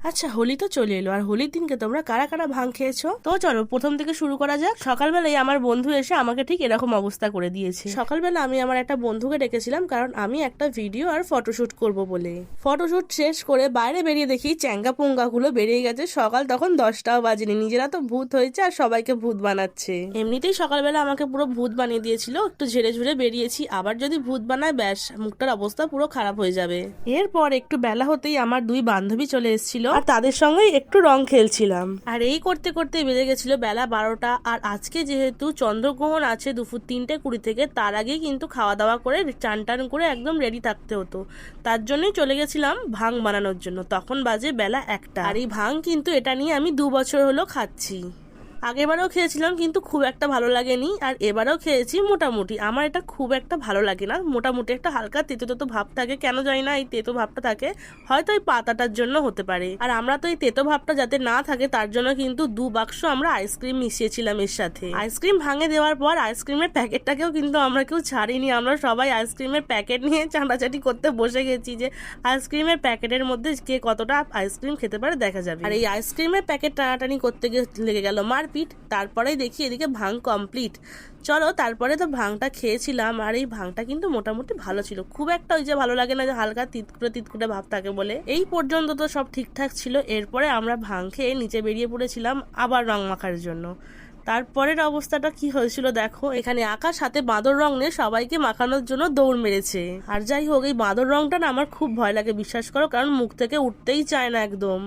আচ্ছা, হোলি তো চলে এলো, আর হোলির দিনকে তোমরা কারা কারা ভাং খেয়েছো? তো চলো প্রথম থেকে শুরু করা যাক। সকালবেলায় আমার বন্ধু এসে আমাকে ঠিক এরকম অবস্থা করে দিয়েছে। সকালবেলা আমি আমার একটা বন্ধুকে ডেকেছিলাম, কারণ আমি একটা ভিডিও আর ফটোশুট করব বলে। ফটোশুট শেষ করে বাইরে বেরিয়ে দেখি চ্যাঙ্গা পুঙ্গা গুলো বেরিয়ে গেছে। সকাল তখন 10টাও বাজেনি, নিজেরা তো ভূত হয়েছে আর সবাইকে ভূত বানাচ্ছে। এমনিতেই সকালবেলা আমাকে পুরো ভূত বানিয়ে দিয়েছিল, একটু ঝেড়ে ঝুড়ে বেরিয়েছি, আবার যদি ভূত বানায় ব্যাস মুখটার অবস্থা পুরো খারাপ হয়ে যাবে। এরপর একটু বেলা হতেই আমার দুই বান্ধবী চলে এসেছিল, আর তাদের সঙ্গে একটু রং খেলছিলাম। আর এই করতে করতে বেজে গেছিল বেলা 12টা। আর আজকে যেহেতু চন্দ্রগ্রহণ আছে দুপুর 3:20 থেকে, তার আগেই কিন্তু খাওয়া দাওয়া করে চান টান করে একদম রেডি থাকতে হতো। তার জন্যই চলে গেছিলাম ভাং বানানোর জন্য। তখন বাজে বেলা 1টা। আর এই ভাং কিন্তু এটা নিয়ে আমি 2 বছর হলো খাচ্ছি। আগেরবারও খেয়েছিলাম কিন্তু খুব একটা ভালো লাগেনি, আর এবারেও খেয়েছি মোটামুটি। আমার এটা খুব একটা ভালো লাগে না, মোটামুটি একটা হালকা তেতো তেতো ভাব থাকে, কেন জানি না এই তেতো ভাবটা থাকে, হয়তো এই পাতাটার জন্য হতে পারে। আর আমরা তো এই তেতো ভাবটা যাতে না থাকে তার জন্য কিন্তু 2 বাক্স আমরা আইসক্রিম মিশিয়েছিলাম এর সাথে। আইসক্রিম ভাঙে দেওয়ার পর আইসক্রিমের প্যাকেটটাকেও কিন্তু আমরা কেউ ছাড়িনি, আমরা সবাই আইসক্রিমের প্যাকেট নিয়ে চাঁটাচাটি করতে বসে গেছি যে আইসক্রিমের প্যাকেটের মধ্যে কে কতটা আইসক্রিম খেতে পারে দেখা যাবে। আর এই আইসক্রিমের প্যাকেট টানাটানি করতে গিয়ে লেগে গেল মারপিট। তারপরেই দেখি এদিকে ভাং কমপ্লিট। চলো তারপরে তো ভাংটা খেয়েছিলাম, আর এই ভাংটা কিন্তু মোটামুটি ভালো ছিল, খুব একটা ওই যে ভালো লাগে না যে হালকা তিতকুটে ভাব থাকে বলে। এই পর্যন্ত তো সব ঠিকঠাক ছিল। এরপরে আমরা ভাং খেয়ে নিচে বেরিয়ে পড়েছিলাম আবার রং মাখার জন্য। তারপরের অবস্থাটা কি হয়েছিল দেখো, এখানে আকাশ হাতে বাঁদর রং নিয়ে সবাইকে মাখানোর জন্য দৌড় মেরেছে। আর যাই হোক, এই বাঁদর রংটা না আমার খুব ভয় লাগে বিশ্বাস করো, কারণ মুখ থেকে উঠতেই চায় না একদম।